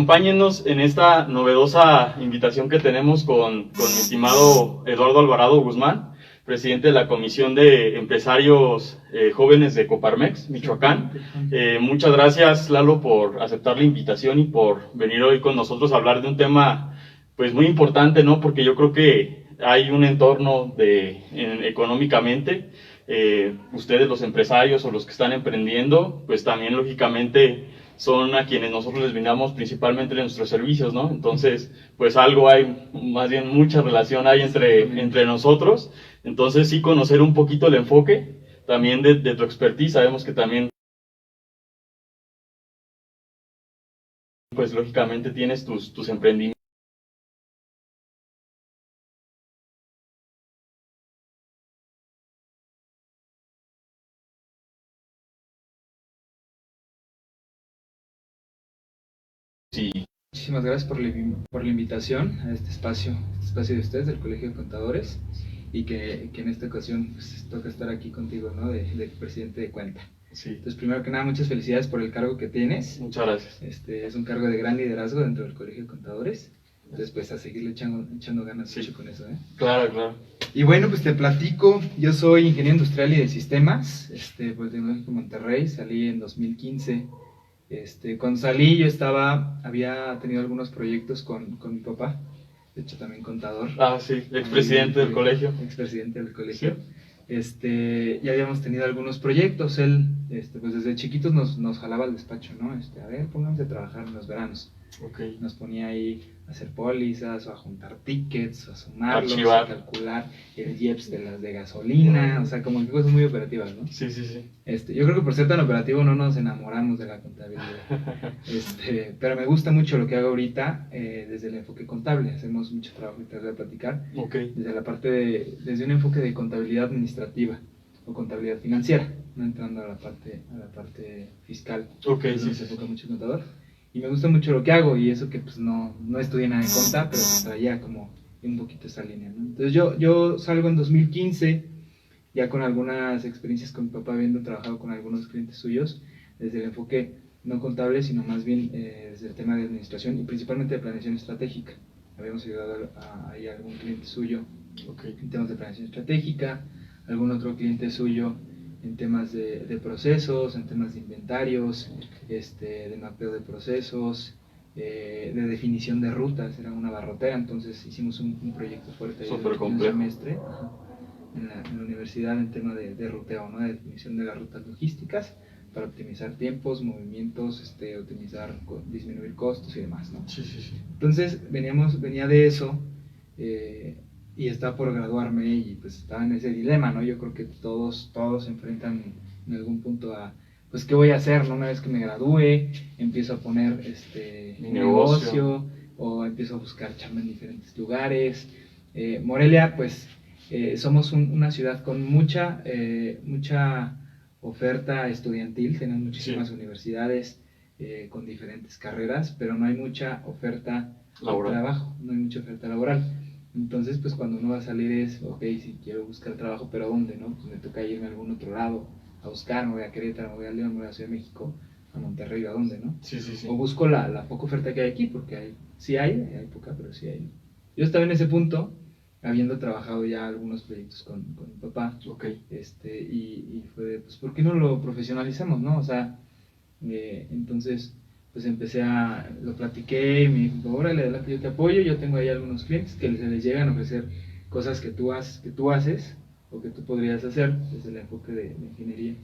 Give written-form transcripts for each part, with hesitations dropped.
acompáñennos en esta novedosa invitación que tenemos con mi estimado Eduardo Alvarado Guzmán, presidente de la Comisión de Empresarios Jóvenes de Coparmex, Michoacán. Muchas gracias, Lalo, por aceptar la invitación y por venir hoy con nosotros a hablar de un tema pues muy importante, ¿no? Porque yo creo que hay un entorno económicamente, ustedes los empresarios o los que están emprendiendo, pues también lógicamente son a quienes nosotros les brindamos principalmente nuestros servicios, ¿no? Entonces, pues algo hay, más bien mucha relación hay entre nosotros. Entonces, sí conocer un poquito el enfoque también de tu expertise. Sabemos que también, pues lógicamente tienes tus emprendimientos. Sí. Muchísimas gracias por la invitación a este espacio de ustedes, del Colegio de Contadores, y que en esta ocasión pues, toca estar aquí contigo, ¿no? De presidente de cuenta. Sí. Entonces, primero que nada, muchas felicidades por el cargo que tienes. Muchas gracias. Es un cargo de gran liderazgo dentro del Colegio de Contadores. Entonces, pues a seguirle echando ganas Sí. con eso, ¿eh? Claro, claro. Y bueno, pues te platico, yo soy ingeniero industrial y de sistemas, pues de México, Monterrey, salí en 2015. Cuando salí yo había tenido algunos proyectos con mi papá, de hecho también contador. Ah, sí, expresidente del colegio. Expresidente del colegio. Sí. Ya habíamos tenido algunos proyectos, él, pues desde chiquitos nos jalaba al despacho, ¿no? A ver, pónganse a trabajar en los veranos. Okay. Nos ponía ahí a hacer pólizas, o a juntar tickets, o a sumarlos, Archivar. a calcular el IEPS de las de gasolina, o sea, como que cosas muy operativas, ¿no? Sí, sí, sí. Yo creo que por ser tan operativo no nos enamoramos de la contabilidad. Pero me gusta mucho lo que hago ahorita desde el enfoque contable. Hacemos mucho trabajo, te voy a platicar. Okay. Desde un enfoque de contabilidad administrativa o contabilidad financiera, no entrando a la parte fiscal. Okay, sí, se enfoca mucho el contador. Y me gusta mucho lo que hago, y eso que pues no estudié nada en conta, pero pues traía como un poquito esa línea, ¿no? Entonces yo salgo en 2015, ya con algunas experiencias con mi papá, habiendo trabajado con algunos clientes suyos, desde el enfoque no contable, sino más bien desde el tema de administración y principalmente de planeación estratégica. Habíamos ayudado a algún cliente suyo en temas de planeación estratégica, algún otro cliente suyo en temas de procesos, en temas de inventarios, de mapeo de procesos, de definición de rutas. Era una barrotera, entonces hicimos un proyecto fuerte ahí en un semestre en la universidad en tema de ruteo, ¿no? De definición de las rutas logísticas para optimizar tiempos, movimientos, disminuir costos y demás, ¿no? Sí, sí, sí. Entonces venía de eso, y estaba por graduarme y pues estaba en ese dilema, ¿no? Yo creo que todos se enfrentan en algún punto a, pues, ¿qué voy a hacer, no? Una vez que me gradúe, empiezo a poner mi negocio, o empiezo a buscar chamba en diferentes lugares. Morelia, pues, somos una ciudad con mucha oferta estudiantil, tenemos muchísimas universidades con diferentes carreras, pero no hay mucha oferta de trabajo, no hay mucha oferta laboral. Entonces, pues cuando uno va a salir es, ok, si quiero buscar trabajo, pero ¿dónde, no? Pues me toca irme a algún otro lado a buscar, me voy a Querétaro, me voy a León, me voy a Ciudad de México, a Monterrey, ¿a dónde, no? Sí, sí, sí. O busco la poca oferta que hay aquí, porque hay poca, pero sí hay. Yo estaba en ese punto, habiendo trabajado ya algunos proyectos con mi papá, y fue de, pues, ¿por qué no lo profesionalizamos, no? O sea, entonces, pues lo platiqué y me dijo, órale, yo te apoyo, yo tengo ahí algunos clientes que se les llegan a ofrecer cosas que tú haces o que tú podrías hacer desde el enfoque de ingeniería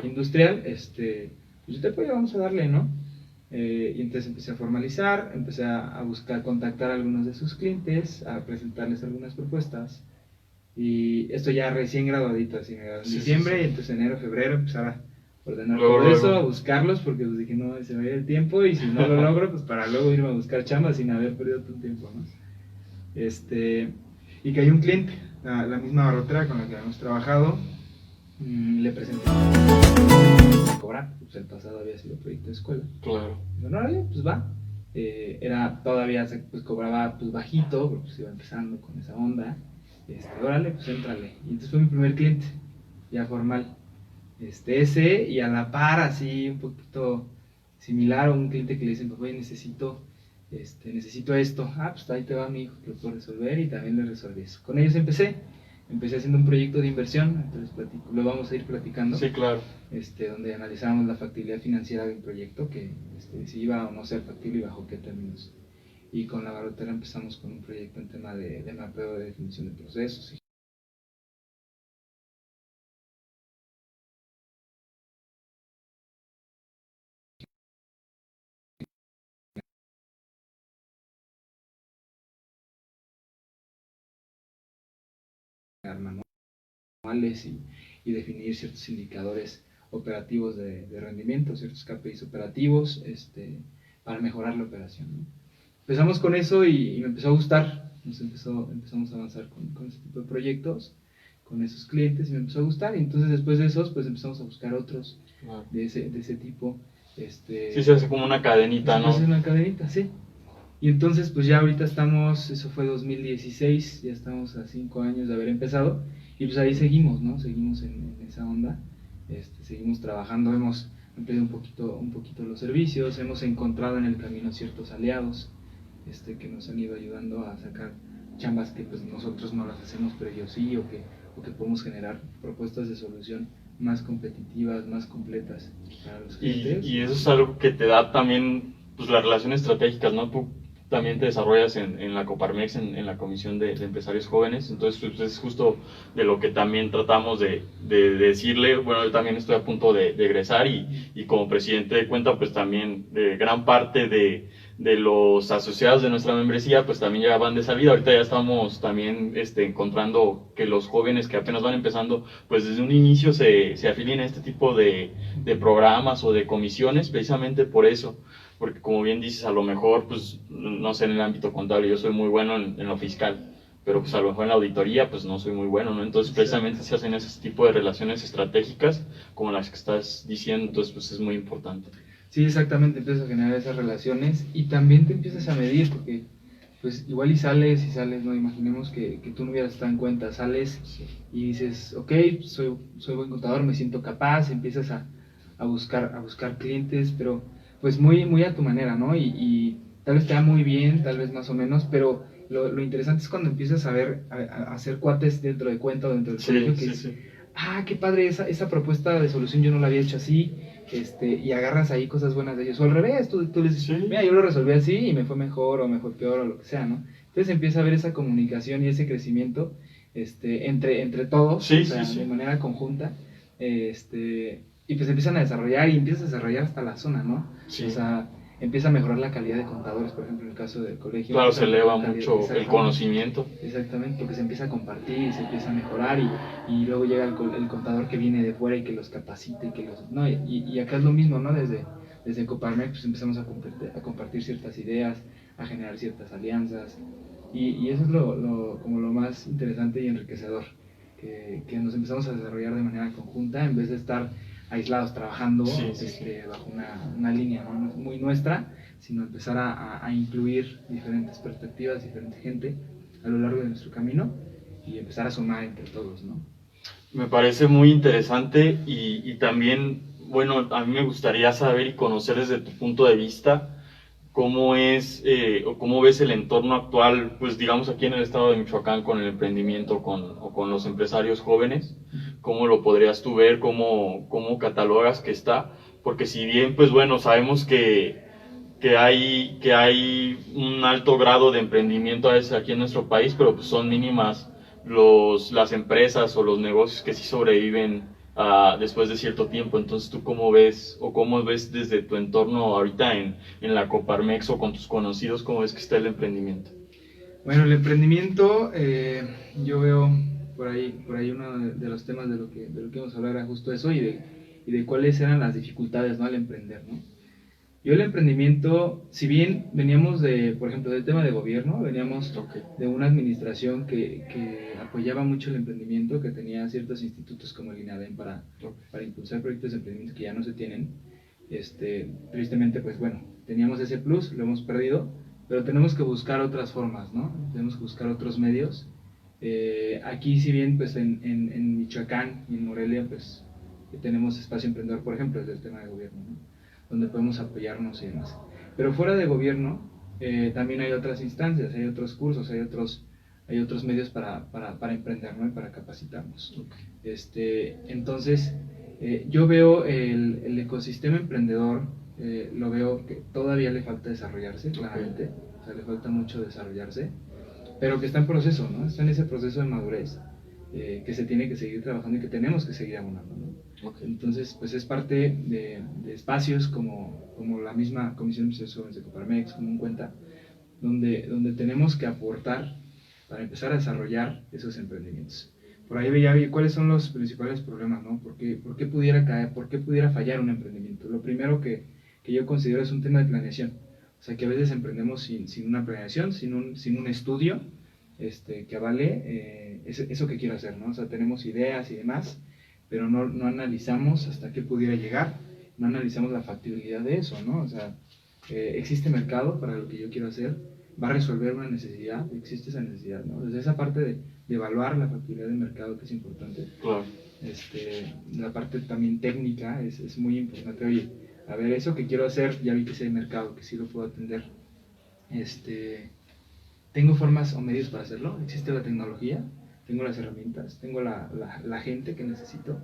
industrial, pues yo te apoyo, vamos a darle, ¿no? Y entonces empecé a formalizar, empecé a buscar contactar a algunos de sus clientes, a presentarles algunas propuestas, y esto ya recién graduadito, así me gradué en diciembre, y entonces enero, febrero empezaba ordenar todo eso, a buscarlos, porque pues dije, no, se me va el tiempo, y si no lo logro, pues para luego irme a buscar chamba sin haber perdido tanto tiempo, ¿no? Y que hay un cliente, la misma barrotera con la que habíamos trabajado, le presenté a cobrar, pues el pasado había sido proyecto de escuela. Claro. Digo, no, vale, pues va. Todavía pues cobraba pues bajito, porque pues iba empezando con esa onda. Órale, pues éntrale. Y entonces fue mi primer cliente, ya formal. Y a la par, así un poquito similar, a un cliente que le dicen, oye, necesito necesito esto, pues ahí te va mi hijo, que lo puedo resolver, y también le resolví eso. Con ellos empecé haciendo un proyecto de inversión, entonces lo vamos a ir platicando. Sí, claro. Donde analizábamos la factibilidad financiera de un proyecto, que si iba o no ser factible y bajo qué términos. Y con la barrotera empezamos con un proyecto en tema de mapeo de definición de procesos. Manuales y definir ciertos indicadores operativos de rendimiento, ciertos KPIs operativos, para mejorar la operación, ¿no? Empezamos con eso y me empezó a gustar, empezamos a avanzar con este tipo de proyectos, con esos clientes, y me empezó a gustar, y entonces después de esos pues empezamos a buscar otros de ese tipo. Sí, se hace como una cadenita, ¿no? Se hace una cadenita, sí. Y entonces pues ya ahorita estamos, eso fue 2016, ya estamos a 5 años de haber empezado, y pues ahí seguimos, ¿no? Seguimos en esa onda, seguimos trabajando, hemos ampliado un poquito los servicios, hemos encontrado en el camino ciertos aliados, que nos han ido ayudando a sacar chambas que pues nosotros no las hacemos, pero ellos sí, o que podemos generar propuestas de solución más competitivas, más completas para los clientes. Y eso es algo que te da también pues las relaciones estratégicas, ¿no? Tú también te desarrollas en la Coparmex, en la Comisión de Empresarios Jóvenes, entonces pues, es justo de lo que también tratamos de decirle. Bueno, yo también estoy a punto de egresar y como presidente de cuenta, pues también gran parte de los asociados de nuestra membresía pues también ya van de salida. Ahorita ya estamos también encontrando que los jóvenes que apenas van empezando pues desde un inicio se afilien a este tipo de programas o de comisiones, precisamente por eso, porque como bien dices, a lo mejor pues no sé, en el ámbito contable yo soy muy bueno en lo fiscal, pero pues a lo mejor en la auditoría pues no soy muy bueno, ¿no? Entonces precisamente se hacen ese tipo de relaciones estratégicas como las que estás diciendo, entonces pues es muy importante. Sí, exactamente, empiezas a generar esas relaciones y también te empiezas a medir, porque pues igual y sales, ¿no? Imaginemos que tú no hubieras estado en cuenta, sales y dices, ok, soy buen contador, me siento capaz, empiezas a buscar clientes, pero pues muy a tu manera, ¿no? Y tal vez te da muy bien, tal vez más o menos, pero lo interesante es cuando empiezas a hacer cuates dentro de cuenta o dentro del colegio, que dices, qué padre, esa propuesta de solución yo no la había hecho así, y agarras ahí cosas buenas de ellos, o al revés, tú les dices, mira, yo lo resolví así y me fue mejor o me fue peor o lo que sea, ¿no? Entonces empieza a haber esa comunicación y ese crecimiento entre todos, de manera conjunta, y pues empiezan a desarrollar y empiezas a desarrollar hasta la zona, ¿no? O sea, empieza a mejorar la calidad de contadores, por ejemplo, en el caso del colegio. Claro, se eleva mucho el conocimiento. Exactamente, porque se empieza a compartir, se empieza a mejorar y luego llega el contador que viene de fuera y que los capacita ¿no? Y acá es lo mismo, ¿no? Desde Coparmex pues empezamos a compartir ciertas ideas, a generar ciertas alianzas y eso es como lo más interesante y enriquecedor, que nos empezamos a desarrollar de manera conjunta en vez de estar aislados trabajando bajo una línea, ¿no? Muy nuestra, sino empezar a incluir diferentes perspectivas, diferente gente a lo largo de nuestro camino y empezar a sumar entre todos, ¿no? Me parece muy interesante y también, bueno, a mí me gustaría saber y conocer desde tu punto de vista cómo es o cómo ves el entorno actual, pues digamos aquí en el estado de Michoacán con el emprendimiento o con los empresarios jóvenes. ¿Cómo lo podrías tú ver? ¿Cómo catalogas que está? Porque si bien, pues bueno, sabemos que hay un alto grado de emprendimiento a veces aquí en nuestro país, pero pues son mínimas las empresas o los negocios que sí sobreviven después de cierto tiempo. Entonces, ¿tú cómo ves o cómo ves desde tu entorno ahorita en la Coparmex o con tus conocidos, cómo ves que está el emprendimiento? Bueno, el emprendimiento, yo veo por ahí uno de los temas de lo que íbamos a hablar era justo eso y de cuáles eran las dificultades, ¿no? Al emprender, ¿no? Yo el emprendimiento, si bien veníamos por ejemplo, del tema de gobierno, veníamos de una administración que apoyaba mucho el emprendimiento, que tenía ciertos institutos como el INADEM para impulsar proyectos de emprendimiento que ya no se tienen. Tristemente, pues bueno, teníamos ese plus, lo hemos perdido, pero tenemos que buscar otras formas, ¿no? Tenemos que buscar otros medios. Aquí, si bien pues en Michoacán y en Morelia, pues tenemos espacio emprendedor, por ejemplo, desde el tema de gobierno, ¿no? Donde podemos apoyarnos y demás. Pero fuera de gobierno, también hay otras instancias, hay otros cursos, hay otros medios para emprender, ¿no? Y para capacitarnos. Entonces, yo veo el ecosistema emprendedor, lo veo que todavía le falta desarrollarse, claramente, o sea, le falta mucho desarrollarse, pero que está en proceso, ¿no? Está en ese proceso de madurez, que se tiene que seguir trabajando y que tenemos que seguir abonando, ¿no? Entonces, pues es parte de espacios como la misma Comisión de Investigación de Coparmex, como un cuenta, donde tenemos que aportar para empezar a desarrollar esos emprendimientos. Por ahí veía cuáles son los principales problemas, ¿no? ¿Por qué pudiera caer, por qué pudiera fallar un emprendimiento? Lo primero que yo considero es un tema de planeación. O sea, que a veces emprendemos sin una planeación, sin un estudio que avale eso que quiero hacer, ¿no? O sea, tenemos ideas y demás, pero no analizamos hasta qué pudiera llegar, no analizamos la factibilidad de eso, ¿no? O sea, existe mercado para lo que yo quiero hacer, va a resolver una necesidad, existe esa necesidad, ¿no? Desde esa parte de evaluar la factibilidad del mercado, que es importante. Claro. La parte también técnica es muy importante. Oye, a ver, eso que quiero hacer, ya vi que sí hay mercado, que sí lo puedo atender. ¿Tengo formas o medios para hacerlo? ¿Existe la tecnología? ¿Tengo las herramientas? ¿Tengo la gente que necesito?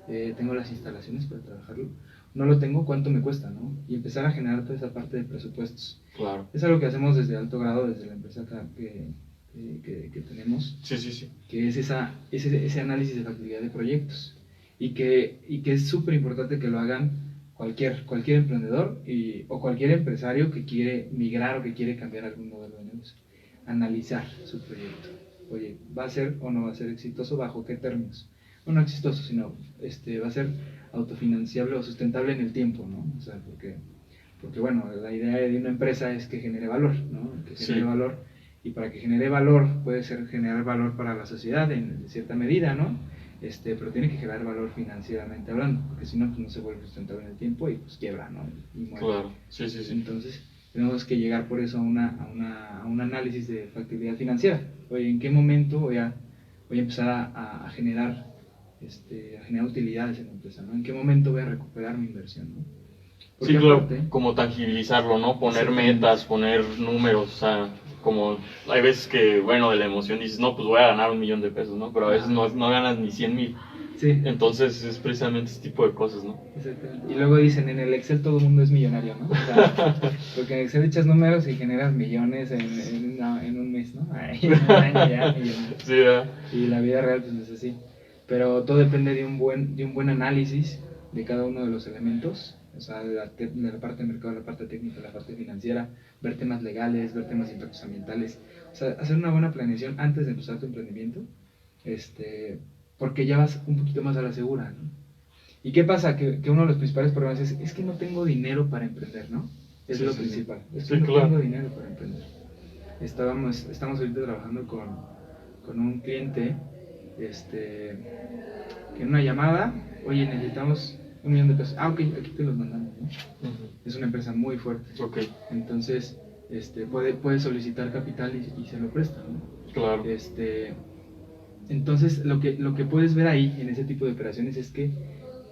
¿Tengo las instalaciones para trabajarlo? No lo tengo, ¿cuánto me cuesta, no? Y empezar a generar toda esa parte de presupuestos. Claro. Es algo que hacemos desde alto grado, desde la empresa que tenemos. Sí. Que es ese análisis de factibilidad de proyectos. Y que es súper importante que lo hagan cualquier emprendedor o cualquier empresario que quiere migrar o que quiere cambiar algún modelo de negocio. Analizar su proyecto. Oye, ¿va a ser o no va a ser exitoso? ¿Bajo qué términos? No exitoso, sino va a ser autofinanciable o sustentable en el tiempo, ¿no? O sea, porque bueno, la idea de una empresa es que genere valor, ¿no? Que genere valor, y para que genere valor puede ser generar valor para la sociedad en cierta medida, ¿no? Pero tiene que generar valor financieramente hablando, porque si no, pues no se vuelve sustentable en el tiempo y pues quiebra, ¿no? Y muere. Claro, sí. Entonces, tenemos que llegar por eso a un análisis de factibilidad financiera. Oye, ¿en qué momento voy a empezar a generar utilidades en la empresa, ¿no? ¿En qué momento voy a recuperar mi inversión, ¿no? Porque claro, como tangibilizarlo, ¿no? Poner metas, poner números, o sea, como hay veces que, bueno, de la emoción dices, no, pues voy a ganar 1,000,000 de pesos, ¿no? Pero a veces no ganas ni 100,000. Sí. Entonces es precisamente ese tipo de cosas, ¿no? Exactamente. Y luego dicen, en el Excel todo el mundo es millonario, ¿no? O sea, porque en Excel echas números y generas millones en un mes, ¿no? En un año ya, millones. Sí, ¿verdad? Y la vida real pues no es así. Pero todo depende de un buen análisis de cada uno de los elementos, o sea, de la parte de mercado, la parte técnica, la parte financiera, ver temas legales, ver temas de impactos ambientales, o sea, hacer una buena planeación antes de empezar tu emprendimiento, porque ya vas un poquito más a la segura, ¿no? ¿Y qué pasa? Que uno de los principales problemas es que no tengo dinero para emprender, ¿no? Es lo principal, es que no tengo dinero para emprender. Estamos ahorita trabajando con un cliente, que en una llamada, oye, necesitamos 1,000,000 de pesos. Ok, aquí te los mandamos, ¿no? Es una empresa muy fuerte. Entonces, puede solicitar capital y se lo presta, ¿no? Claro. Entonces, lo que puedes ver ahí, en ese tipo de operaciones, es que,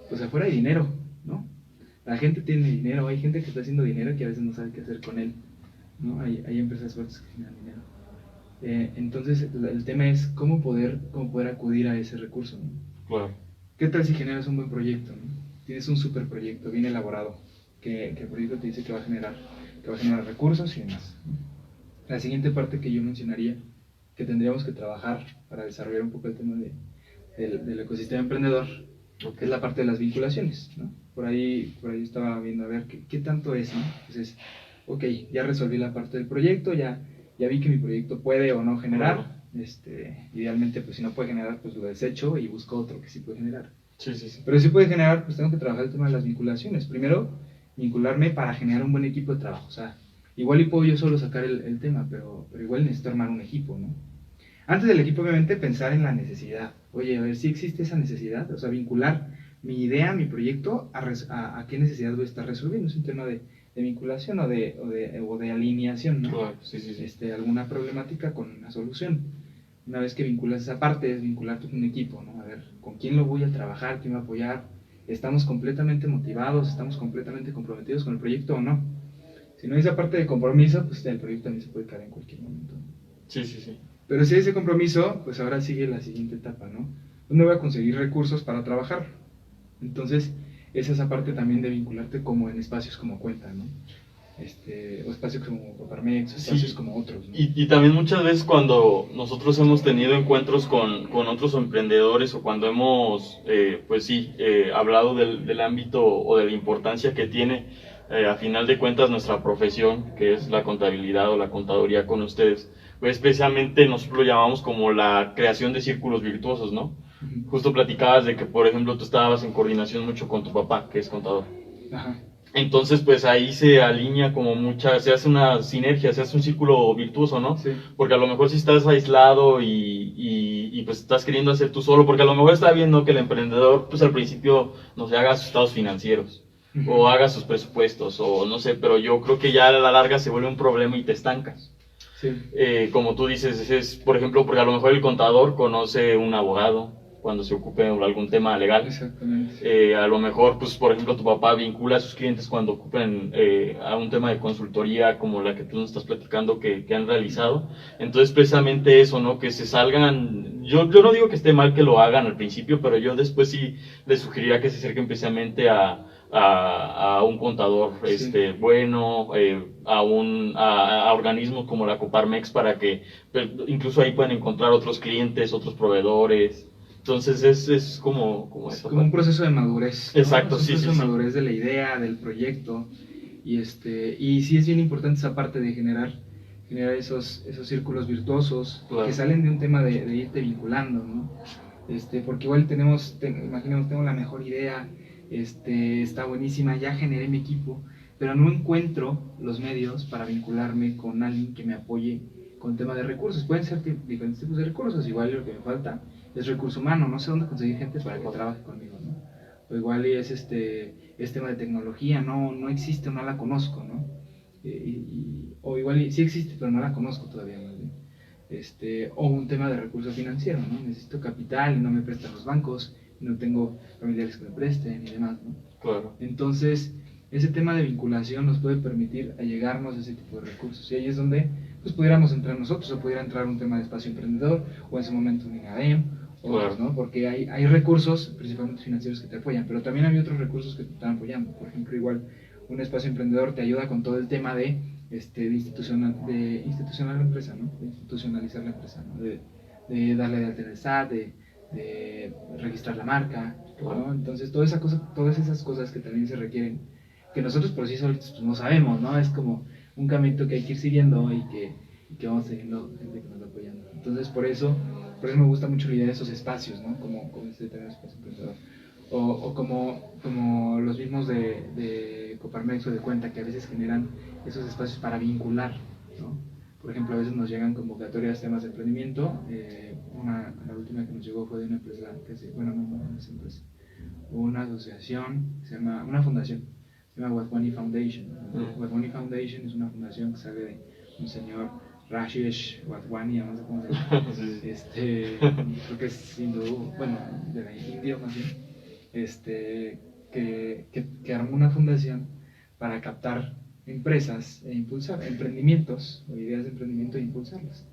pues afuera hay dinero, ¿no? La gente tiene dinero, hay gente que está haciendo dinero que a veces no sabe qué hacer con él, ¿no? Hay empresas fuertes que generan dinero. Entonces, el tema es cómo poder acudir a ese recurso, ¿no? Claro. ¿Qué tal si generas un buen proyecto, ¿no? Tienes un super proyecto bien elaborado, que el proyecto te dice que va a generar recursos y demás, ¿no? La siguiente parte que yo mencionaría, que tendríamos que trabajar para desarrollar un poco el tema del ecosistema emprendedor, es la parte de las vinculaciones, ¿no? Por ahí estaba viendo a ver qué tanto es, ¿no? Entonces, ok, ya resolví la parte del proyecto, ya vi que mi proyecto puede o no generar, idealmente pues si no puede generar pues lo desecho y busco otro que sí puede generar. Sí. Pero si puede generar, pues tengo que trabajar el tema de las vinculaciones. Primero, vincularme para generar un buen equipo de trabajo. O sea, igual y puedo yo solo sacar el tema, pero igual necesito armar un equipo, ¿no? Antes del equipo, obviamente, pensar en la necesidad. Oye, a ver si existe esa necesidad. O sea, vincular mi idea, mi proyecto, a qué necesidad voy a estar resolviendo. Es un tema de vinculación o de alineación, ¿no? Claro, sí. Alguna problemática con una solución. Una vez que vinculas esa parte, es vincularte con un equipo, ¿no? A ver, ¿con quién lo voy a trabajar? ¿Quién me va a apoyar? ¿Estamos completamente motivados? ¿Estamos completamente comprometidos con el proyecto o no? Si no hay esa parte de compromiso, pues el proyecto también se puede caer en cualquier momento. Sí, sí, sí. Pero si hay ese compromiso, pues ahora sigue la siguiente etapa, ¿no? ¿Dónde voy a conseguir recursos para trabajar? Entonces, es esa parte también de vincularte como en espacios como Cuenta, ¿no? O espacios como Coparmex, o espacios como otros, ¿no? Y también muchas veces cuando nosotros hemos tenido encuentros con otros emprendedores o cuando hemos, hablado del ámbito o de la importancia que tiene, a final de cuentas, nuestra profesión, que es la contabilidad o la contaduría con ustedes, pues precisamente nosotros lo llamamos como la creación de círculos virtuosos, ¿no? Justo platicabas de que, por ejemplo, tú estabas en coordinación mucho con tu papá, que es contador. Ajá. Entonces, pues ahí se alinea como se hace una sinergia, se hace un círculo virtuoso, ¿no? Sí. Porque a lo mejor si estás aislado y pues estás queriendo hacer tú solo, porque a lo mejor está viendo que el emprendedor, pues al principio, no sé, haga sus estados financieros, o haga sus presupuestos, o no sé, pero yo creo que ya a la larga se vuelve un problema y te estancas. Sí. Como tú dices, es, por ejemplo, porque a lo mejor el contador conoce un abogado cuando se ocupe de algún tema legal. Exactamente. A lo mejor, pues, por ejemplo, tu papá vincula a sus clientes cuando ocupen a un tema de consultoría como la que tú nos estás platicando que han realizado. Entonces, precisamente eso, ¿no? Que se salgan. Yo no digo que esté mal que lo hagan al principio, pero yo después sí les sugeriría que se acerquen precisamente a un contador bueno, a organismos como la Coparmex para que incluso ahí puedan encontrar otros clientes, otros proveedores. Entonces es como como un proceso de madurez, ¿no? Exacto, es un proceso de madurez de la idea, del proyecto, y sí es bien importante esa parte de generar esos círculos virtuosos, claro, que salen de un tema de irte vinculando, ¿no? Porque igual imaginemos, tengo la mejor idea, está buenísima, ya generé mi equipo, pero no encuentro los medios para vincularme con alguien que me apoye con tema de recursos. Pueden ser diferentes tipos de recursos, igual lo que me falta es recurso humano, no sé dónde conseguir gente para que trabaje conmigo, ¿no? O igual es tema de tecnología, no existe, no la conozco, ¿no? O igual sí existe, pero no la conozco todavía, ¿no? O un tema de recurso financiero, ¿no? Necesito capital y no me prestan los bancos, no tengo familiares que me presten y demás, ¿no? Claro. Entonces, ese tema de vinculación nos puede permitir allegarnos a ese tipo de recursos, y ahí es donde pues pudiéramos entrar nosotros, o pudiera entrar un tema de espacio emprendedor, o en ese momento un INADEM, claro, ¿no? Porque hay recursos, principalmente financieros, que te apoyan, pero también hay otros recursos que te están apoyando. Por ejemplo, igual un espacio emprendedor te ayuda con todo el tema de institucionalizar la empresa, ¿no? De institucionalizar la empresa, ¿no? De darle de alta en el SAT, de registrar la marca, ¿no? Entonces, todas esas cosas que también se requieren, que nosotros por sí solos pues, no sabemos, ¿no? Es como un caminito que hay que ir siguiendo y que vamos teniendo gente que nos va apoyando. Entonces, por eso me gusta mucho la idea de esos espacios, ¿no? Como este tema de espacio emprendedor. O como los mismos de Coparmex o de Cuenta, que a veces generan esos espacios para vincular, ¿no? Por ejemplo, a veces nos llegan convocatorias, temas de emprendimiento. La última que nos llegó fue de una empresa no es empresa, una asociación, una fundación, se llama Wadhwani Foundation. Wadhwani Foundation es una fundación que sale de un señor Rajesh Wadhwani, no sé cómo se llama, creo que es hindú, bueno, de la India más bien, que armó una fundación para captar empresas e impulsar emprendimientos o ideas de emprendimiento e impulsarlas.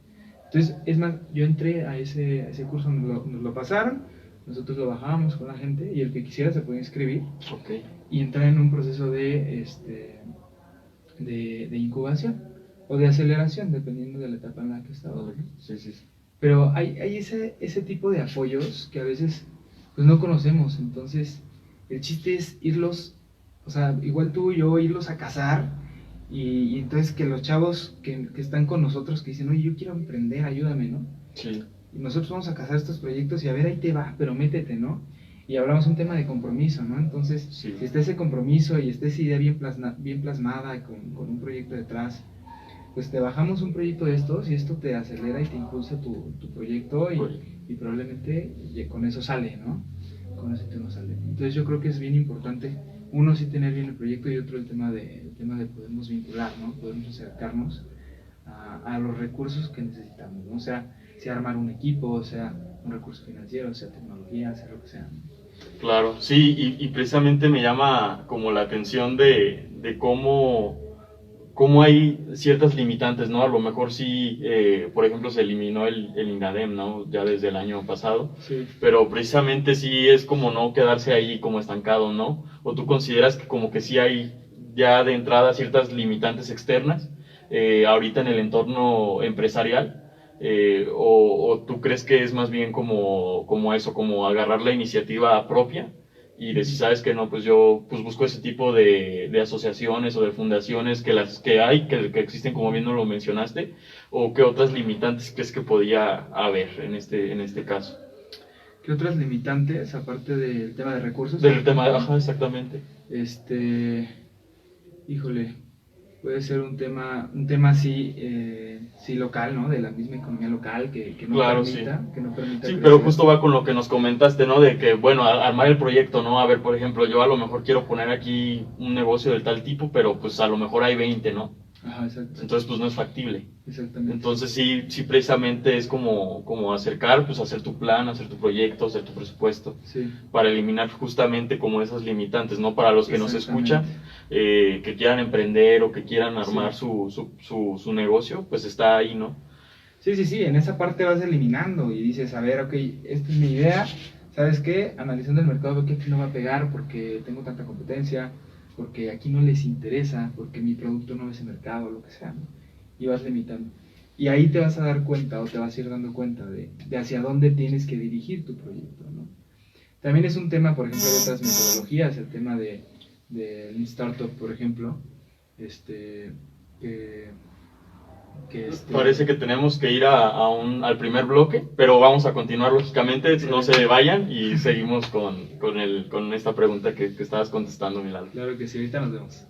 Entonces, es más, yo entré a ese curso, nos lo pasaron, nosotros lo bajábamos con la gente y el que quisiera se podía inscribir, okay, y entrar en un proceso de incubación o de aceleración, dependiendo de la etapa en la que estaba. Sí, sí. Pero hay ese tipo de apoyos que a veces pues no conocemos, entonces el chiste es irlos, o sea, igual tú y yo, irlos a cazar, y entonces que los chavos que están con nosotros, que dicen, oye, yo quiero emprender, ayúdame, ¿no? Sí. Y nosotros vamos a cazar estos proyectos y a ver, ahí te va, pero métete, ¿no? Y hablamos un tema de compromiso, ¿no? Entonces, sí, si está ese compromiso y está esa idea bien plasmada con un proyecto detrás, pues te bajamos un proyecto de estos y esto te acelera y te impulsa tu proyecto y probablemente con eso sale, ¿no? Con ese tema sale. Entonces yo creo que es bien importante, uno sí tener bien el proyecto y otro el tema de podernos vincular, ¿no? Podernos acercarnos a los recursos que necesitamos, ¿no? O sea armar un equipo, o sea un recurso financiero, o sea tecnología, sea lo que sea. Claro, sí, y precisamente me llama como la atención de cómo cómo hay ciertas limitantes, ¿no? A lo mejor sí, por ejemplo, se eliminó el INADEM, ¿no? Ya desde el año pasado, Sí. pero precisamente sí es como no quedarse ahí como estancado, ¿no? ¿O tú consideras que como que sí hay ya de entrada ciertas limitantes externas ahorita en el entorno empresarial? O tú crees que es más bien como eso, como agarrar la iniciativa propia y decir, sabes que no, pues yo pues busco ese tipo de asociaciones o de fundaciones que las que hay, que existen, como bien no lo mencionaste, o qué otras limitantes crees que podía haber en este caso? ¿Qué otras limitantes, aparte del tema de recursos? Del tema, ajá, exactamente. Híjole, puede ser un tema así, sí local, ¿no? De la misma economía local que no Claro, permita, sí. que no permita Sí, crecer. pero justo va con lo que nos comentaste, ¿no? De que, bueno, armar el proyecto, ¿no? A ver, por ejemplo, yo a lo mejor quiero poner aquí un negocio de tal tipo, pero pues a lo mejor hay 20, ¿no? Ajá, exacto. Entonces, pues no es factible. Exactamente. Entonces, sí precisamente es como acercar, pues hacer tu plan, hacer tu proyecto, hacer tu presupuesto, Sí. para eliminar justamente como esas limitantes, ¿no? Para los que nos escuchan, que quieran emprender o que quieran armar Sí. su negocio, pues está ahí, ¿no? Sí, en esa parte vas eliminando y dices, a ver, ok, esta es mi idea, ¿sabes qué? Analizando el mercado veo que aquí no va a pegar porque tengo tanta competencia, porque aquí no les interesa, porque mi producto no es el mercado, lo que sea, ¿no? Y vas limitando. Y ahí te vas a dar cuenta o te vas a ir dando cuenta de hacia dónde tienes que dirigir tu proyecto, ¿no? También es un tema, por ejemplo, de otras metodologías, el tema de Lean Startup, por ejemplo, que Parece que tenemos que ir al primer bloque, pero vamos a continuar lógicamente, no se vayan y seguimos con esta pregunta que estabas contestando, Milano. Claro que sí, ahorita nos vemos.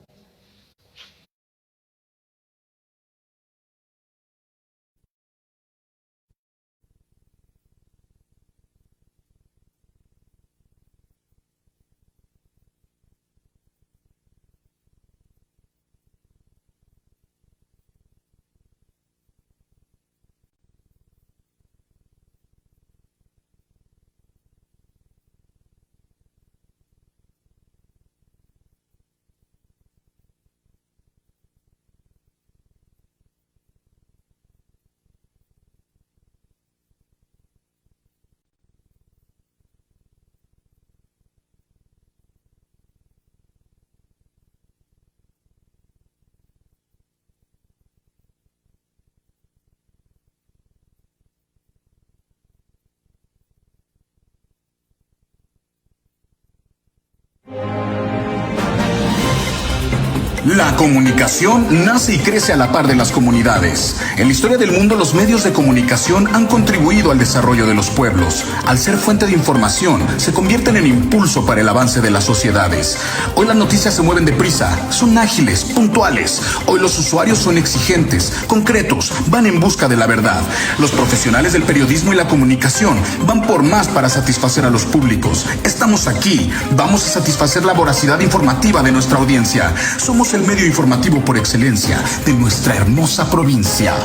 La comunicación nace y crece a la par de las comunidades. En la historia del mundo, los medios de comunicación han contribuido al desarrollo de los pueblos. Al ser fuente de información, se convierten en impulso para el avance de las sociedades. Hoy las noticias se mueven deprisa, son ágiles, puntuales. Hoy los usuarios son exigentes, concretos, van en busca de la verdad. Los profesionales del periodismo y la comunicación van por más para satisfacer a los públicos. Estamos aquí, vamos a satisfacer la voracidad informativa de nuestra audiencia. Somos el medio informativo por excelencia de nuestra hermosa provincia.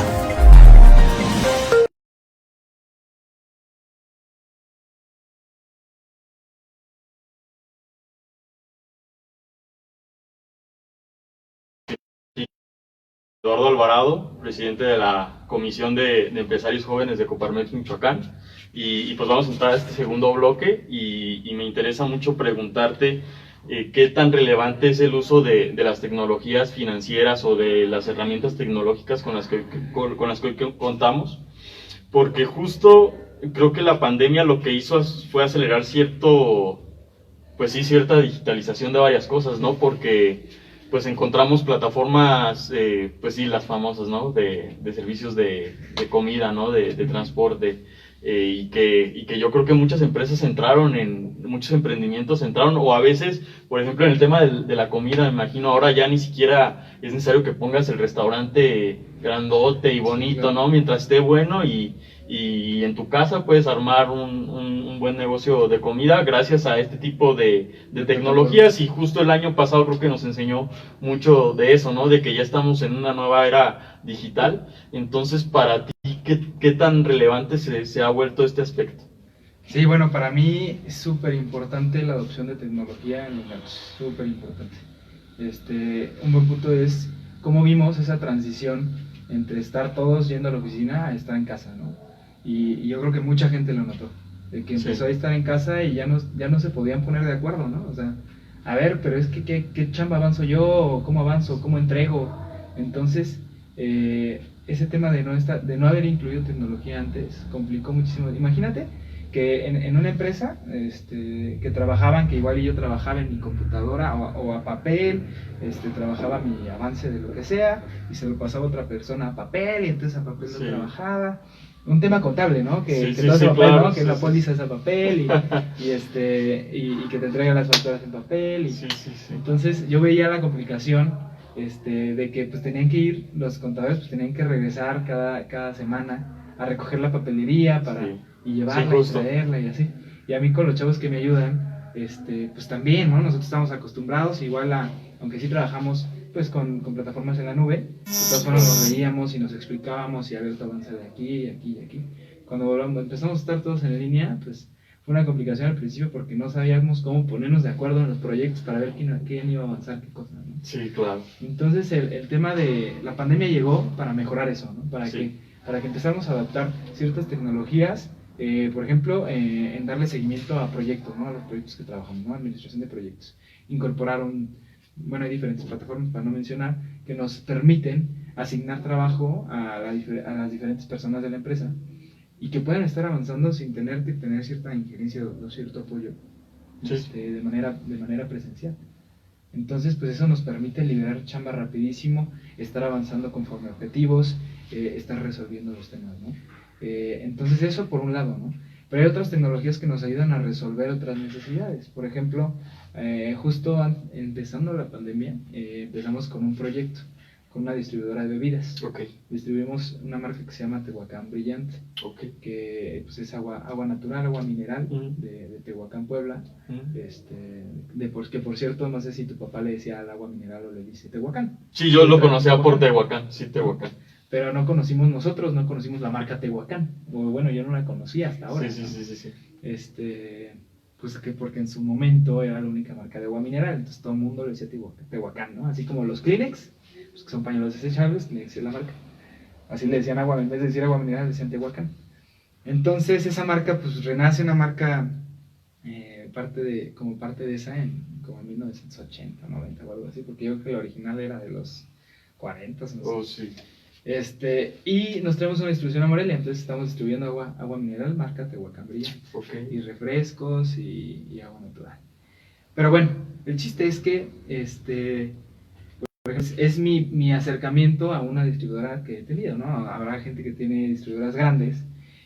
Eduardo Alvarado, presidente de la Comisión de Empresarios Jóvenes de Coparmex, Michoacán. Y pues vamos a entrar a este segundo bloque y me interesa mucho preguntarte qué tan relevante es el uso de las tecnologías financieras o de las herramientas tecnológicas con las que hoy contamos, porque justo creo que la pandemia lo que hizo fue acelerar cierta digitalización de varias cosas, ¿no? Porque pues encontramos plataformas, pues sí, las famosas, ¿no? De servicios de comida, ¿no? De transporte, y que yo creo que muchos emprendimientos entraron, o a veces, por ejemplo, en el tema de la comida, me imagino, ahora ya ni siquiera es necesario que pongas el restaurante grandote y bonito, ¿no? Mientras esté bueno y en tu casa puedes armar un buen negocio de comida gracias a este tipo de tecnologías. Y justo el año pasado creo que nos enseñó mucho de eso, ¿no? De que ya estamos en una nueva era digital. Entonces, para ti, ¿qué tan relevante se ha vuelto este aspecto? Sí, bueno, para mí es súper importante la adopción de tecnología en los negocios, súper importante. Un buen punto es cómo vimos esa transición entre estar todos yendo a la oficina a estar en casa, ¿no? Y yo creo que mucha gente lo notó, de que empezó a estar en casa y ya no se podían poner de acuerdo, ¿no? O sea, a ver, pero es que ¿qué chamba avanzo yo? ¿Cómo avanzo? ¿Cómo entrego? Entonces, ese tema de no haber incluido tecnología antes complicó muchísimo. Imagínate que en una empresa que trabajaban, que igual yo trabajaba en mi computadora o a papel, trabajaba mi avance de lo que sea y se lo pasaba a otra persona a papel y entonces a papel lo trabajaba. Un tema contable, ¿no? Que todo es papel, claro, ¿no? Que la póliza es a papel y que te entregan las facturas en papel. Entonces yo veía la complicación de que pues tenían que ir, los contadores pues tenían que regresar cada semana a recoger la papelería y llevarla y traerla y así. Y a mí con los chavos que me ayudan, pues también, ¿no? Nosotros estamos acostumbrados igual aunque sí trabajamos pues con plataformas en la nube, de todas formas nos veíamos y nos explicábamos y a ver, tu avance de aquí, aquí y aquí. Cuando empezamos a estar todos en línea, pues fue una complicación al principio porque no sabíamos cómo ponernos de acuerdo en los proyectos para ver quién iba a avanzar qué cosa, ¿no? Sí, claro. Entonces el tema de la pandemia llegó para mejorar eso, ¿no? Para que empezáramos a adaptar ciertas tecnologías, por ejemplo, en darle seguimiento a proyectos, ¿no? A los proyectos que trabajamos, ¿no? Administración de proyectos. Incorporaron, hay diferentes plataformas, para no mencionar, que nos permiten asignar trabajo a las diferentes personas de la empresa y que puedan estar avanzando sin tener que tener cierta injerencia o cierto apoyo de manera presencial. Entonces, pues eso nos permite liberar chamba rapidísimo, estar avanzando conforme a objetivos, estar resolviendo los temas, ¿no? Entonces eso por un lado, ¿no? Pero hay otras tecnologías que nos ayudan a resolver otras necesidades. Por ejemplo, justo empezando la pandemia, empezamos con un proyecto, con una distribuidora de bebidas. Distribuimos una marca que se llama Tehuacán Brillante, que pues, es agua natural, agua mineral de Tehuacán, Puebla. Que por cierto, no sé si tu papá le decía al agua mineral o le dice Tehuacán. Sí, yo lo conocía por Tehuacán, sí, Tehuacán. Pero no conocimos la marca Tehuacán. Bueno, yo no la conocía hasta ahora. Sí. Pues que porque en su momento era la única marca de agua mineral, entonces todo el mundo le decía Tehuacán, ¿no? Así como los Kleenex, pues que son pañuelos desechables, Kleenex es la marca. Así le decían agua, en vez de decir agua mineral, le decían Tehuacán. Entonces esa marca, pues renace una marca como parte de esa como en 1980, 90 o algo así, porque yo creo que la original era de los 40, no sé. Sí. Y nos traemos una distribución a Morelia, entonces estamos distribuyendo agua mineral, marca Tehuacán Brillante, y refrescos y agua natural. Pero bueno, el chiste es que por ejemplo, es mi acercamiento a una distribuidora que he tenido, ¿no? Habrá gente que tiene distribuidoras grandes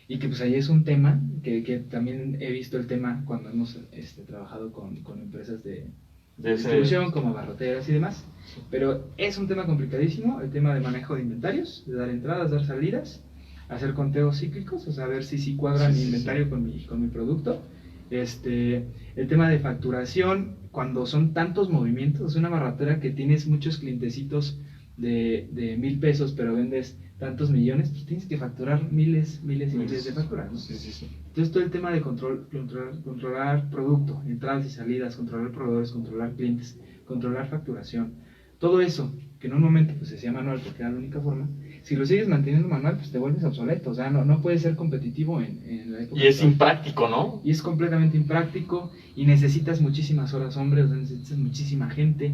y que pues ahí es un tema que también he visto el tema cuando hemos trabajado con empresas de distribución como abarroteras y demás, pero es un tema complicadísimo, el tema de manejo de inventarios, de dar entradas, dar salidas, hacer conteos cíclicos, o sea, ver si cuadra mi inventario con mi producto, el tema de facturación, cuando son tantos movimientos, es una abarrotera que tienes muchos clientecitos de 1,000 pesos, pero vendes tantos millones, pues tienes que facturar miles y miles de facturas, ¿no? Entonces todo el tema de controlar producto, entradas y salidas, controlar proveedores, controlar clientes, controlar facturación, todo eso, que en un momento pues se hacía manual porque era la única forma, si lo sigues manteniendo manual, pues te vuelves obsoleto, o sea, no puedes ser competitivo en la época. Y es impráctico, ¿no? Y es completamente impráctico y necesitas muchísimas horas hombre, o sea, necesitas muchísima gente,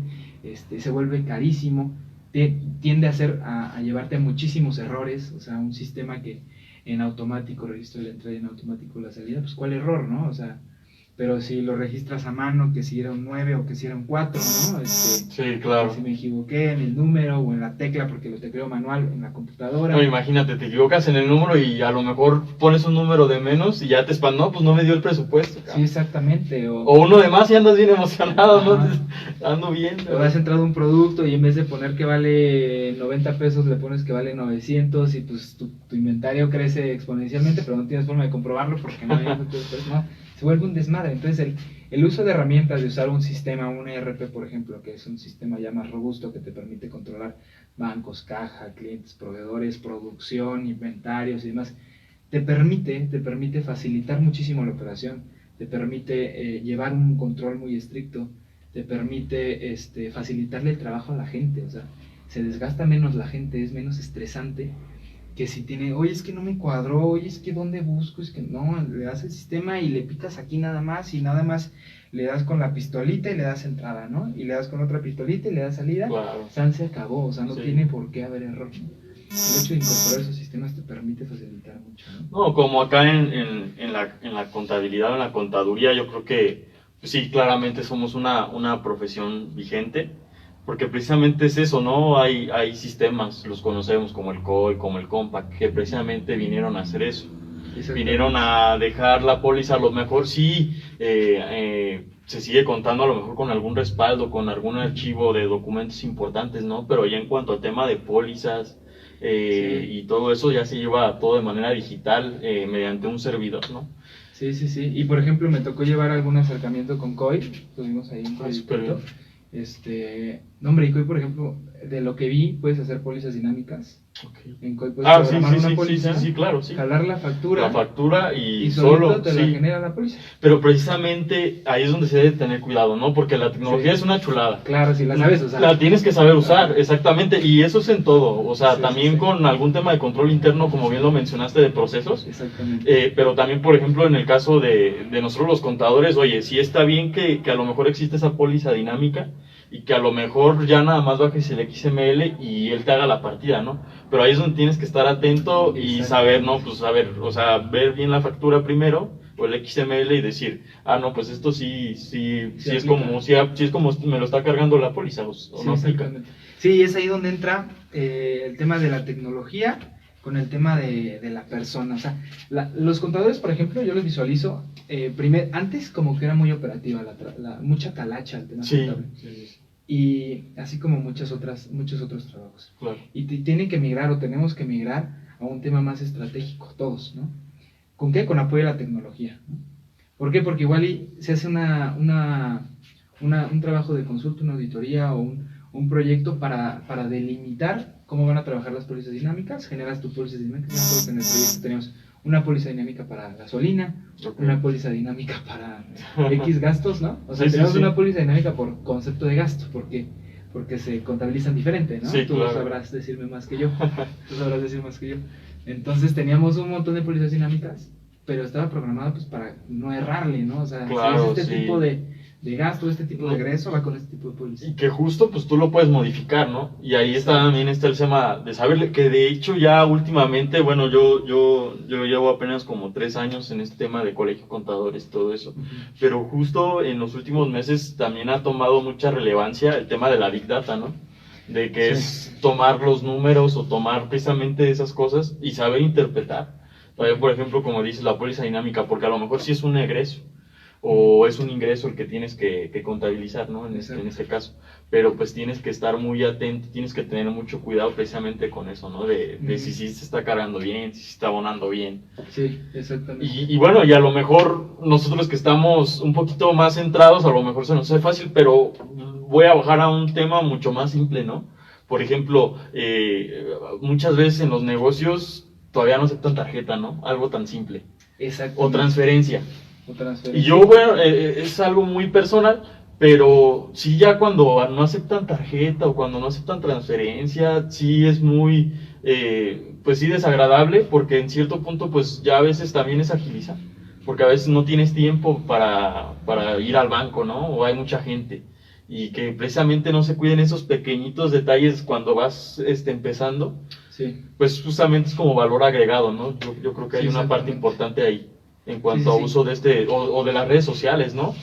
se vuelve carísimo, tiende a llevarte a muchísimos errores, o sea, un sistema que en automático registra la entrada y en automático la salida, pues ¿cuál error, no? O sea, pero si lo registras a mano, que si era un 9 o que si era un 4, ¿no? Sí, claro. Si me equivoqué en el número o en la tecla porque lo tecleo manual en la computadora. No, imagínate, te equivocas en el número y a lo mejor pones un número de menos y ya te espantó, pues no me dio el presupuesto. Cabrón. Sí, exactamente. O uno de más y andas bien emocionado, ¿no? Ando bien. O has entrado un producto y en vez de poner que vale 90 pesos le pones que vale 900 y pues tu inventario crece exponencialmente, pero no tienes forma de comprobarlo porque no hay se vuelve un desmadre. Entonces el uso de herramientas, de usar un sistema, un ERP por ejemplo, que es un sistema ya más robusto que te permite controlar bancos, caja, clientes, proveedores, producción, inventarios y demás, te permite facilitar muchísimo la operación, te permite llevar un control muy estricto, te permite facilitarle el trabajo a la gente, o sea, se desgasta menos la gente, es menos estresante que si tiene, oye, es que no me cuadró, oye, es que dónde busco, es que no, le das el sistema y le picas aquí nada más y nada más le das con la pistolita y le das entrada, ¿no? Y le das con otra pistolita y le das salida, Claro. se acabó, o sea, no tiene por qué haber error, ¿no? El hecho de incorporar esos sistemas te permite facilitar mucho, ¿no? No, como acá en la contabilidad o en la contaduría, yo creo que pues sí, claramente somos una profesión vigente, porque precisamente es eso, ¿no? Hay sistemas, los conocemos como el COI, como el COMPAC, que precisamente vinieron a hacer eso. Vinieron a dejar la póliza, a lo mejor sí se sigue contando a lo mejor con algún respaldo, con algún archivo de documentos importantes, ¿no? Pero ya en cuanto a tema de pólizas y todo eso ya se lleva todo de manera digital mediante un servidor, ¿no? Sí. Y por ejemplo me tocó llevar algún acercamiento con COI, tuvimos ahí un proyecto. No, hombre, y COI, por ejemplo, de lo que vi, puedes hacer pólizas dinámicas. Okay. En COI puedes programar una póliza, sí, claro, sí. jalar la factura y solo te la genera la póliza. Pero precisamente ahí es donde se debe tener cuidado, ¿no? Porque la tecnología es una chulada. Claro, si la sabes usar. La tienes que saber usar, exactamente, y eso es en todo. O sea, también con algún tema de control interno, como bien lo mencionaste, de procesos. Exactamente. Pero también, por ejemplo, en el caso de nosotros los contadores, oye, sí está bien que a lo mejor existe esa póliza dinámica, y que a lo mejor ya nada más bajes el XML y él te haga la partida, ¿no? Pero ahí es donde tienes que estar atento y saber, ¿no? Pues saber, o sea, ver bien la factura primero, o el XML y decir, no, pues esto sí es como me lo está cargando la póliza, o no aplica. Sí, es ahí donde entra el tema de la tecnología con el tema de la persona. O sea, los contadores, por ejemplo, yo los visualizo, antes como que era muy operativa, mucha talacha el tema contable. Sí. Y así como muchos otros trabajos. Claro. Y tienen que migrar o tenemos que migrar a un tema más estratégico, todos, ¿no? ¿Con qué? Con apoyo a la tecnología, ¿no? ¿Por qué? Porque igual se hace un trabajo de consulta, una auditoría o un proyecto para delimitar cómo van a trabajar las pólizas dinámicas. Generas tu póliza dinámica. En el proyecto tenemos una póliza dinámica para gasolina, una póliza dinámica para X gastos, ¿no? O sea, tenemos una póliza dinámica por concepto de gasto, porque se contabilizan diferente, ¿no? Sí, Tú sabrás decirme más que yo. Entonces teníamos un montón de pólizas dinámicas, pero estaba programado pues para no errarle, ¿no? O sea, si es tipo de gasto, este tipo de egreso va con este tipo de póliza. Y que justo pues tú lo puedes modificar, ¿no? Y ahí también está el tema de saberle, que de hecho ya últimamente, bueno, yo llevo apenas como 3 años en este tema de colegio contadores y todo eso, pero justo en los últimos meses también ha tomado mucha relevancia el tema de la Big Data, ¿no? De que es tomar los números o tomar precisamente esas cosas y saber interpretar. También, por ejemplo, como dices, la póliza dinámica, porque a lo mejor sí es un egreso o es un ingreso el que tienes que contabilizar, ¿no? En este caso. Pero pues tienes que estar muy atento, tienes que tener mucho cuidado precisamente con eso, ¿no? De si sí se está cargando bien, si se está abonando bien. Sí, exactamente. Y bueno, y a lo mejor nosotros que estamos un poquito más centrados, a lo mejor se nos hace fácil, pero voy a bajar a un tema mucho más simple, ¿no? Por ejemplo, muchas veces en los negocios todavía no aceptan tarjeta, ¿no? Algo tan simple. Exacto. O transferencia. Y yo, bueno, es algo muy personal, pero sí ya cuando no aceptan tarjeta o cuando no aceptan transferencia, sí es muy, pues sí desagradable, porque en cierto punto pues ya a veces también es agilizar, porque a veces no tienes tiempo para ir al banco, ¿no? O hay mucha gente, y que precisamente no se cuiden esos pequeñitos detalles cuando vas empezando, pues justamente es como valor agregado, ¿no? Yo creo que hay una parte importante ahí. En cuanto a uso de o de las redes sociales, ¿no?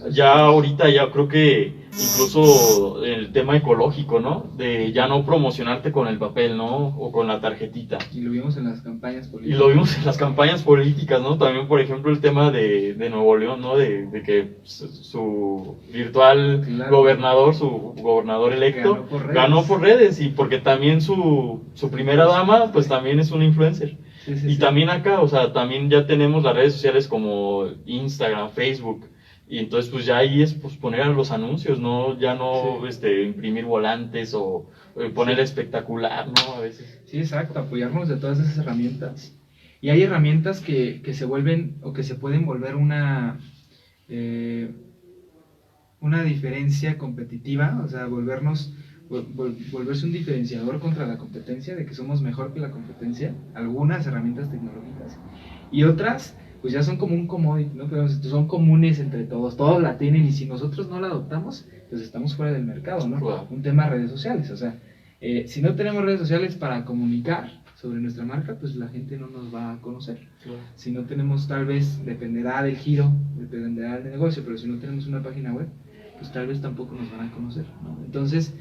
Ya ahorita ya creo que incluso el tema ecológico, ¿no? De ya no promocionarte con el papel, ¿no? O con la tarjetita. Y lo vimos en las campañas políticas. ¿no? También, por ejemplo, el tema de Nuevo León, ¿no? De que su virtual gobernador, su gobernador electo, ganó por redes. Y porque también su primera dama, pues también es una influencer. Y también acá, o sea, también ya tenemos las redes sociales como Instagram, Facebook, y entonces pues ya ahí es pues poner los anuncios, ¿no? Ya no imprimir volantes o poner espectacular, ¿no? A veces. Sí, exacto, apoyarnos de todas esas herramientas. Y hay herramientas que se vuelven o que se pueden volver una diferencia competitiva, o sea, volvernos volverse un diferenciador contra la competencia, de que somos mejor que la competencia, algunas herramientas tecnológicas, y otras pues ya son como un commodity, ¿no? Pero son comunes entre todos la tienen, y si nosotros no la adoptamos, pues estamos fuera del mercado, ¿no? Claro. Un tema de redes sociales, o sea, si no tenemos redes sociales para comunicar sobre nuestra marca, pues la gente no nos va a conocer. Claro. Si no tenemos, tal vez, dependerá del giro, dependerá del negocio, pero si no tenemos una página web, pues tal vez tampoco nos van a conocer, ¿no? Entonces,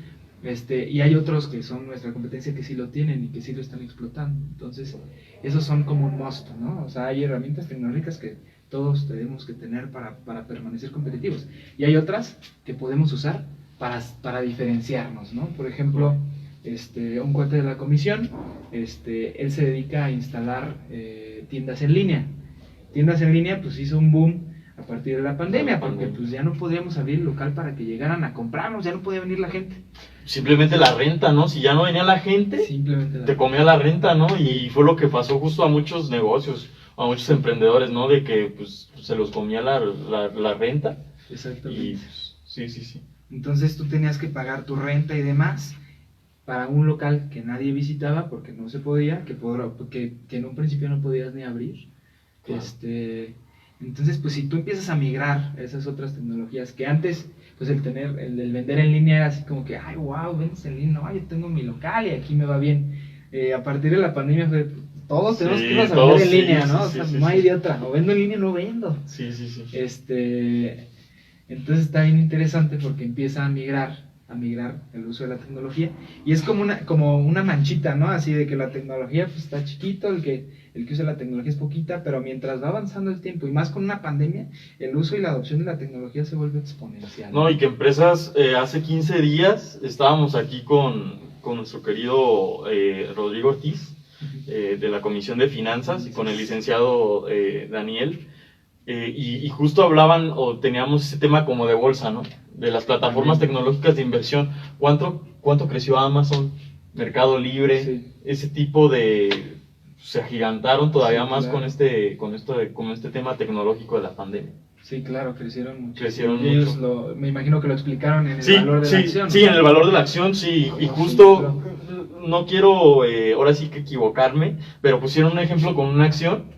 y hay otros que son nuestra competencia que sí lo tienen y que sí lo están explotando. Entonces, esos son como un must, ¿no? O sea, hay herramientas tecnológicas que todos tenemos que tener para permanecer competitivos. Y hay otras que podemos usar para diferenciarnos, ¿no? Por ejemplo, un cuate de la comisión, él se dedica a instalar tiendas en línea. Tiendas en línea, pues hizo un boom a partir de la pandemia, porque pues ya no podíamos abrir el local para que llegaran a comprarnos, ya no podía venir la gente. Simplemente la renta, ¿no? Si ya no venía la gente, te comía la renta, ¿no? Y fue lo que pasó justo a muchos negocios, a muchos emprendedores, ¿no? De que pues se los comía la renta. Exactamente. Y, pues, sí. Entonces tú tenías que pagar tu renta y demás para un local que nadie visitaba porque no se podía, que en un principio no podías ni abrir. Claro. Entonces, pues si tú empiezas a migrar a esas otras tecnologías que antes, pues el vender en línea era así como que, ay, wow, vendes en línea, no, yo tengo mi local y aquí me va bien. A partir de la pandemia fue, todos tenemos que irnos a vender en línea, ¿no? O sea, no hay de otra, o vendo en línea o no vendo. Sí. Entonces está bien interesante porque empieza a migrar el uso de la tecnología, y es como una manchita, ¿no? Así de que la tecnología pues está chiquito, el que usa la tecnología es poquita, pero mientras va avanzando el tiempo, y más con una pandemia, el uso y la adopción de la tecnología se vuelve exponencial. No, y que empresas, hace 15 días estábamos aquí con nuestro querido Rodrigo Ortiz, de la Comisión de Finanzas, y con el licenciado Daniel, y justo hablaban, o teníamos ese tema como de bolsa, ¿no? De las plataformas tecnológicas de inversión. ¿Cuánto creció Amazon, Mercado Libre? Sí. Ese tipo de... se agigantaron todavía más claro. con este tema tecnológico de la pandemia. Sí, claro, crecieron mucho. Ellos me imagino que lo explicaron en el valor de la acción. Sí, en el valor de la acción, sí. Y justo, no quiero ahora sí que equivocarme, pero pusieron un ejemplo con una acción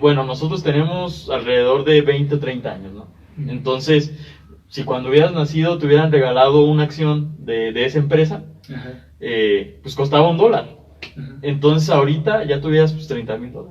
bueno, nosotros tenemos alrededor de 20 o 30 años, ¿no? Entonces, si cuando hubieras nacido te hubieran regalado una acción de esa empresa, pues costaba $1. Entonces ahorita ya tuvieras pues $30,000.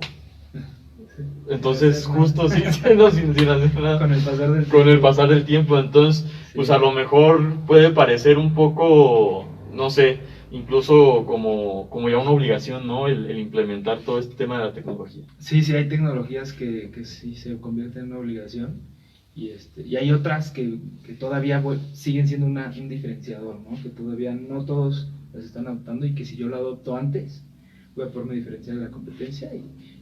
Entonces justo sin hacer nada, con el pasar del tiempo, entonces pues a lo mejor puede parecer un poco, no sé, incluso como ya una obligación, ¿no? El implementar todo este tema de la tecnología. Sí, hay tecnologías que sí se convierten en una obligación, y hay otras que todavía siguen siendo un diferenciador, ¿no? Que todavía no todos las están adoptando, y que si yo lo adopto antes, voy a poderme diferenciar de la competencia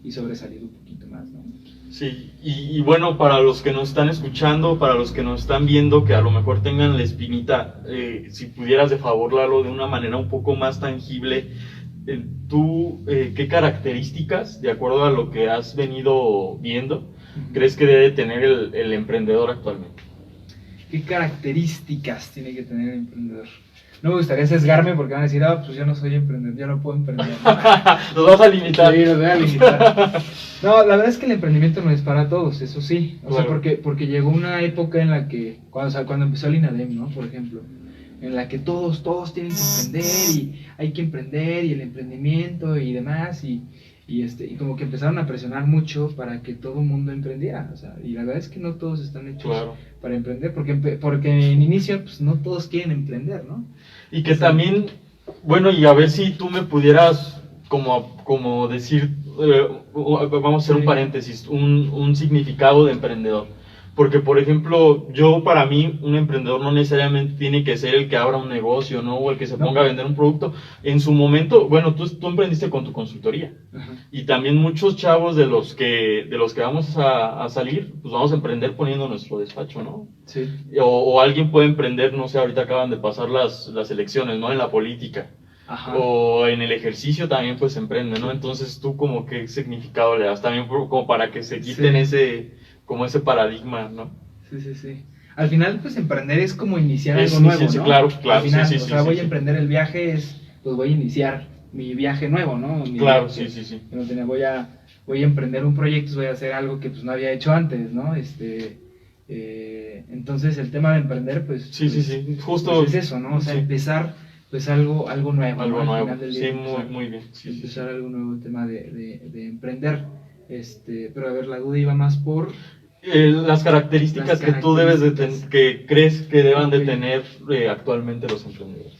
y sobresalir un poquito más, ¿no? Sí, y bueno, para los que nos están escuchando, para los que nos están viendo, que a lo mejor tengan la espinita, si pudieras de favor, Lalo, de una manera un poco más tangible, tú, ¿qué características, de acuerdo a lo que has venido viendo, crees que debe tener el emprendedor actualmente? ¿Qué características tiene que tener el emprendedor? No me gustaría sesgarme porque van a decir, pues yo no soy emprendedor, yo no puedo emprender. Los vas a limitar. Sí, los voy a limitar. No, la verdad es que el emprendimiento no es para todos, eso sí. O sea, porque llegó una época en la que, cuando empezó el INADEM, ¿no? Por ejemplo, en la que todos tienen que emprender, y hay que emprender, y el emprendimiento y demás, y como que empezaron a presionar mucho para que todo el mundo emprendiera, o sea, y la verdad es que no todos están hechos para emprender, porque en inicio pues no todos quieren emprender, ¿no? Y que también, bueno, y a ver si tú me pudieras como decir, vamos a hacer un paréntesis, un significado de emprendedor. Porque, por ejemplo, para mí, un emprendedor no necesariamente tiene que ser el que abra un negocio, ¿no? O el que se ponga a vender un producto. En su momento, bueno, tú emprendiste con tu consultoría. Ajá. Y también muchos chavos de los que vamos a salir, pues vamos a emprender poniendo nuestro despacho, ¿no? Sí. O alguien puede emprender, no sé, ahorita acaban de pasar las elecciones, ¿no? En la política. Ajá. O en el ejercicio también pues se emprende, ¿no? Entonces tú como qué significado le das también como para que se quiten ese paradigma, ¿no? Sí. al final, pues emprender es como iniciar Es algo nuevo, iniciar, ¿no? claro, claro, Al final, sí, o sea, voy sí. a emprender el viaje, pues voy a iniciar mi viaje nuevo, ¿no? Claro, viaje sí. que no tenía, voy a emprender un proyecto, voy a hacer algo que pues no había hecho antes, ¿no? Entonces el tema de emprender, pues... Sí, justo. Pues es eso, ¿no? O sea, sí. empezar pues algo nuevo, Algo ¿no? Al nuevo, final del sí, día, muy bien. Sí, empezar algo nuevo, el tema de emprender. Pero a ver, la duda iba más por... las características que tú debes de que crees que deban de tener actualmente los emprendedores.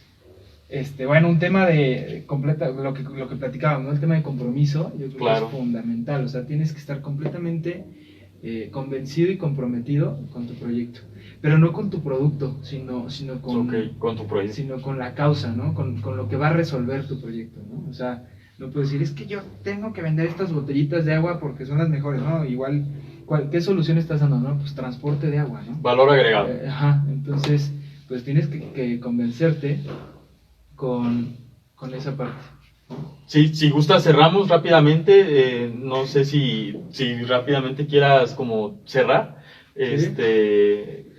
Bueno, un tema de completa, lo que platicábamos, ¿no? El tema de compromiso, yo creo Claro. que es fundamental. O sea, tienes que estar completamente convencido y comprometido con tu proyecto. Pero no con tu producto, sino con, con tu proyecto. Sino con la causa, ¿no? Con lo que va a resolver tu proyecto, ¿no? O sea, no puedes decir, es que yo tengo que vender estas botellitas de agua porque son las mejores, ¿no? Igual, ¿qué solución estás dando, no? Pues transporte de agua, ¿no? Valor agregado. Entonces, pues tienes que convencerte con esa parte. Sí, si gustas cerramos rápidamente, no sé si rápidamente quieras como cerrar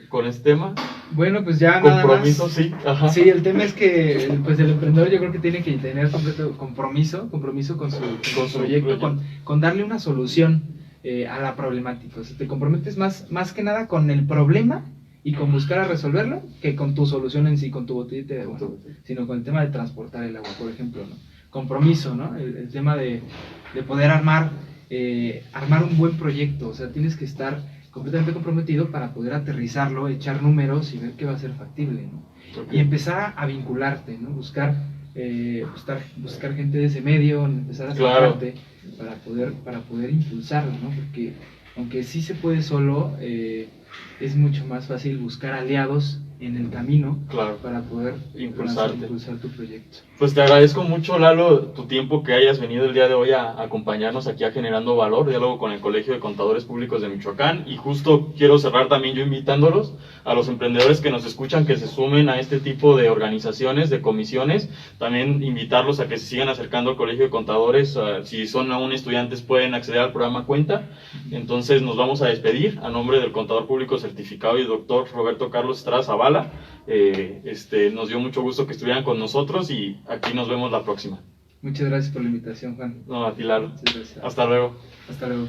con este tema. Bueno, pues ya compromiso, nada más. sí, ajá. Sí, el tema es que pues el emprendedor yo creo que tiene que tener completo compromiso con su proyecto, con darle una solución a la problemática. O sea, te comprometes más que nada con el problema y con buscar a resolverlo que con tu solución en sí, con tu botellita de agua, ¿no? Sino con el tema de transportar el agua, por ejemplo, ¿no? Compromiso, ¿no? El tema de poder armar un buen proyecto. O sea, tienes que estar completamente comprometido para poder aterrizarlo, echar números y ver qué va a ser factible, ¿no? Y empezar a vincularte, ¿no? Buscar gente de ese medio, empezar a acercarte para poder impulsarlo, ¿no? Porque aunque sí se puede solo, es mucho más fácil buscar aliados en el camino para poder impulsar tu proyecto. Pues te agradezco mucho, Lalo, tu tiempo que hayas venido el día de hoy a acompañarnos aquí a Generando Valor, diálogo con el Colegio de Contadores Públicos de Michoacán, y justo quiero cerrar también yo invitándolos a los emprendedores que nos escuchan que se sumen a este tipo de organizaciones, de comisiones, también invitarlos a que se sigan acercando al Colegio de Contadores, si son aún estudiantes pueden acceder al programa Cuenta. Entonces nos vamos a despedir a nombre del Contador Público Certificado y doctor Roberto Carlos Estrada Zavala. Nos dio mucho gusto que estuvieran con nosotros y aquí nos vemos la próxima. Muchas gracias por la invitación, Juan. No, a ti, Lalo. Muchas gracias. Hasta luego. Hasta luego.